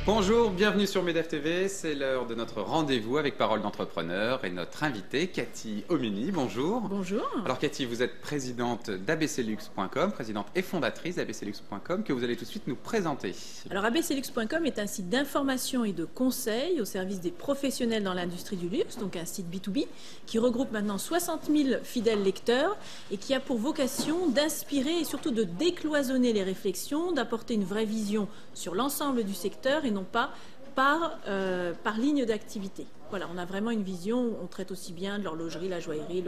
Bonjour, bienvenue sur MEDEF TV, c'est l'heure de notre rendez-vous avec Parole d'entrepreneur et notre invitée Cathy Omini, bonjour. Bonjour. Alors Cathy, vous êtes présidente d'ABCLux.com, présidente et fondatrice d'ABCLux.com que vous allez tout de suite nous présenter. Alors ABCLux.com est un site d'information et de conseil au service des professionnels dans l'industrie du luxe, donc un site B2B qui regroupe maintenant 60 000 fidèles lecteurs et qui a pour vocation d'inspirer et surtout de décloisonner les réflexions, d'apporter une vraie vision sur l'ensemble du secteur et non pas par ligne d'activité. Voilà, on a vraiment une vision, on traite aussi bien de l'horlogerie, la joaillerie,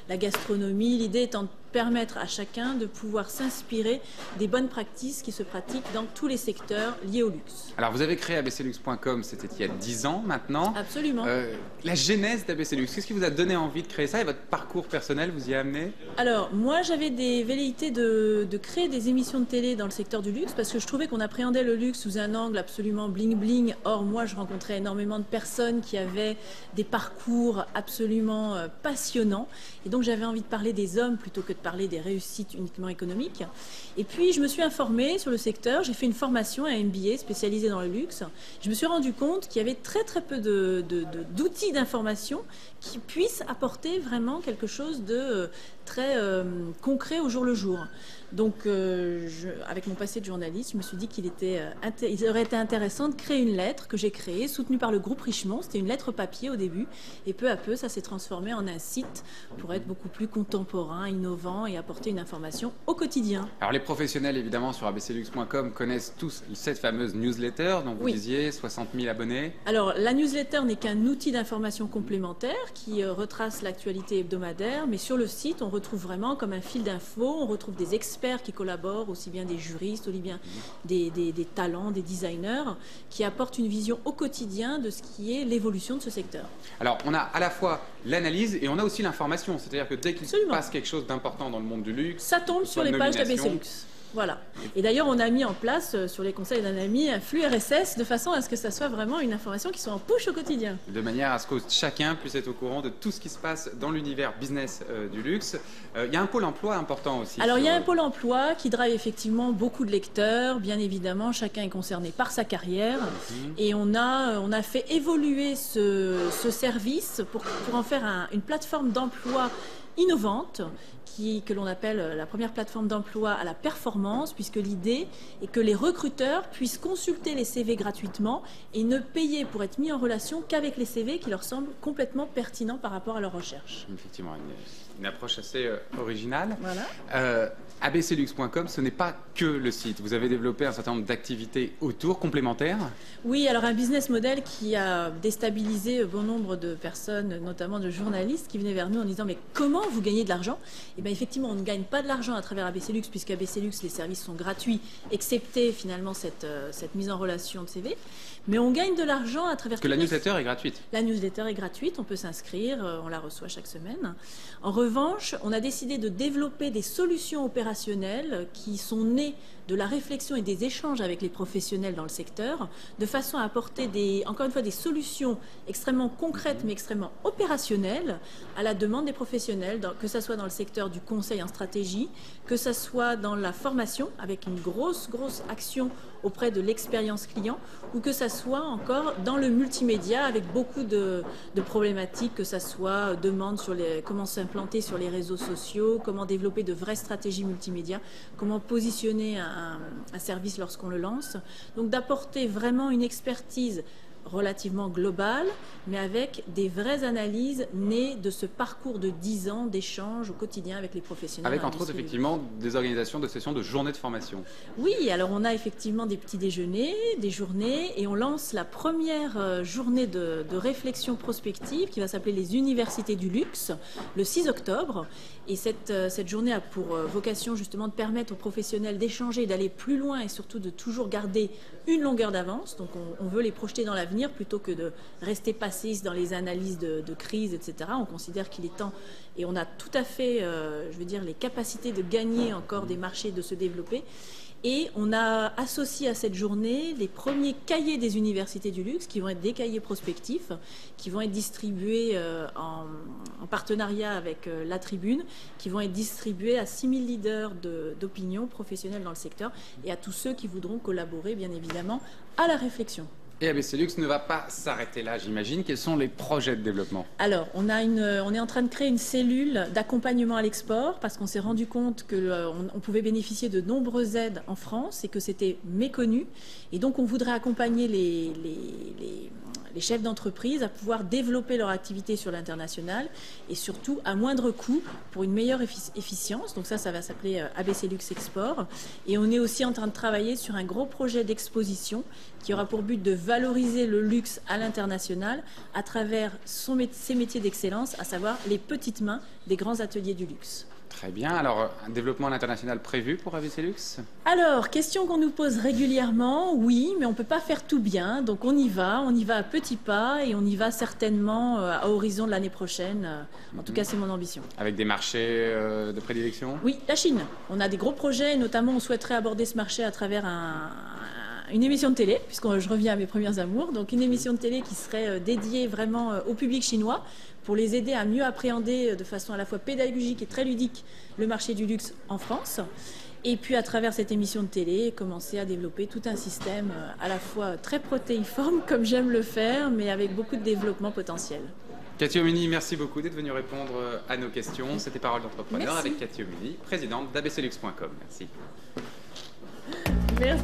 la gastronomie, l'idée étant de permettre à chacun de pouvoir s'inspirer des bonnes pratiques qui se pratiquent dans tous les secteurs liés au luxe. Alors vous avez créé ABCLux.com, c'était il y a 10 ans maintenant. Absolument. La genèse d'ABCLux, qu'est-ce qui vous a donné envie de créer ça et votre parcours personnel vous y a amené? Alors moi j'avais des velléités de créer des émissions de télé dans le secteur du luxe parce que je trouvais qu'on appréhendait le luxe sous un angle absolument bling bling. Or moi je rencontrais énormément de personnes qui avaient des parcours absolument passionnants et donc j'avais envie de parler des hommes plutôt que de parler des réussites uniquement économiques. Et puis je me suis informée sur le secteur, j'ai fait une formation, un MBA spécialisé dans le luxe. Je me suis rendu compte qu'il y avait très peu d'outils d'information qui puissent apporter vraiment quelque chose de très concret au jour le jour. Donc, avec mon passé de journaliste, je me suis dit qu'il aurait été intéressant de créer une lettre que j'ai créée, soutenue par le groupe Richemont. C'était une lettre papier au début, et peu à peu, ça s'est transformé en un site pour être beaucoup plus contemporain, innovant et apporter une information au quotidien. Alors les professionnels, évidemment, sur abclux.com connaissent tous cette fameuse newsletter dont vous disiez 60 000 abonnés. Alors, la newsletter n'est qu'un outil d'information complémentaire qui retrace l'actualité hebdomadaire, mais sur le site, on retrouve vraiment comme un fil d'infos, on retrouve des experts qui collaborent, aussi bien des juristes, aussi bien des talents, des designers, qui apportent une vision au quotidien de ce qui est l'évolution de ce secteur. Alors, on a à la fois l'analyse et on a aussi l'information, c'est-à-dire que dès qu'il se passe quelque chose d'important dans le monde du luxe, ça tombe sur les pages d'ABCLux. Voilà. Et d'ailleurs, on a mis en place, sur les conseils d'un ami, un flux RSS de façon à ce que ça soit vraiment une information qui soit en push au quotidien. De manière à ce que chacun puisse être au courant de tout ce qui se passe dans l'univers business du luxe. Il y a un pôle emploi important aussi. Alors, il y a un pôle emploi qui drive effectivement beaucoup de lecteurs. Bien évidemment, chacun est concerné par sa carrière. Et on a fait évoluer ce service pour en faire une plateforme d'emploi innovante que l'on appelle la première plateforme d'emploi à la performance, puisque l'idée est que les recruteurs puissent consulter les CV gratuitement et ne payer pour être mis en relation qu'avec les CV qui leur semblent complètement pertinents par rapport à leur recherche. Effectivement, une approche assez originale. Voilà. ABCLux.com, ce n'est pas que le site. Vous avez développé un certain nombre d'activités autour, complémentaires. Oui, alors un business model qui a déstabilisé bon nombre de personnes, notamment de journalistes, qui venaient vers nous en disant « Mais comment vous gagnez de l'argent ?» Eh bien, effectivement, on ne gagne pas de l'argent à travers ABCLux, puisque ABCLux, les services sont gratuits, excepté finalement cette mise en relation de CV. Mais on gagne de l'argent à travers... Parce que la newsletter est gratuite. La newsletter est gratuite, on peut s'inscrire, on la reçoit chaque semaine. En revanche, on a décidé de développer des solutions opérationnelles qui sont nées de la réflexion et des échanges avec les professionnels dans le secteur, de façon à apporter encore une fois des solutions extrêmement concrètes mais extrêmement opérationnelles à la demande des professionnels, que ce soit dans le secteur du conseil en stratégie, que ce soit dans la formation avec une grosse action auprès de l'expérience client, ou que ça soit encore dans le multimédia avec beaucoup de problématiques, que ça soit demande sur comment s'implanter sur les réseaux sociaux, comment développer de vraies stratégies multimédia, comment positionner un service lorsqu'on le lance. Donc d'apporter vraiment une expertise relativement globale, mais avec des vraies analyses nées de ce parcours de 10 ans d'échanges au quotidien avec les professionnels. Avec entre autres effectivement des organisations de sessions de journées de formation. Oui, alors on a effectivement des petits déjeuners, des journées, et on lance la première journée de réflexion prospective qui va s'appeler les Universités du Luxe, le 6 octobre. Et cette journée a pour vocation justement de permettre aux professionnels d'échanger, d'aller plus loin et surtout de toujours garder une longueur d'avance. Donc on veut les projeter dans l'avenir l'avenir plutôt que de rester passif dans les analyses de crise, etc. On considère qu'il est temps, et on a tout à fait, je veux dire, les capacités de gagner encore des marchés, de se développer. Et on a associé à cette journée les premiers cahiers des universités du luxe, qui vont être des cahiers prospectifs, qui vont être distribués en partenariat avec La Tribune, qui vont être distribués à 6000 leaders d'opinion professionnels dans le secteur et à tous ceux qui voudront collaborer, bien évidemment, à la réflexion. Et ABC Luxe ne va pas s'arrêter là, j'imagine. Quels sont les projets de développement? Alors, on est en train de créer une cellule d'accompagnement à l'export parce qu'on s'est rendu compte qu'on pouvait bénéficier de nombreuses aides en France et que c'était méconnu. Et donc, on voudrait accompagner les chefs d'entreprise à pouvoir développer leur activité sur l'international et surtout à moindre coût pour une meilleure efficience. Donc ça va s'appeler ABC Luxe Export. Et on est aussi en train de travailler sur un gros projet d'exposition qui aura pour but de valoriser le luxe à l'international à travers ses métiers d'excellence, à savoir les petites mains des grands ateliers du luxe. Très bien. Alors, un développement à l'international prévu pour ABC Luxe? Alors, question qu'on nous pose régulièrement, oui, mais on ne peut pas faire tout bien. Donc on y va à petits pas et on y va certainement à horizon de l'année prochaine. En tout cas, c'est mon ambition. Avec des marchés de prédilection? Oui, la Chine. On a des gros projets et notamment on souhaiterait aborder ce marché à travers une émission de télé, puisque je reviens à mes premiers amours, donc une émission de télé qui serait dédiée vraiment au public chinois pour les aider à mieux appréhender de façon à la fois pédagogique et très ludique le marché du luxe en France. Et puis à travers cette émission de télé, commencer à développer tout un système à la fois très protéiforme, comme j'aime le faire, mais avec beaucoup de développement potentiel. Cathy Omini, merci beaucoup d'être venue répondre à nos questions. C'était Parole d'entrepreneur Merci. avec Cathy Omini, présidente d'abcluxe.com. Merci. Merci.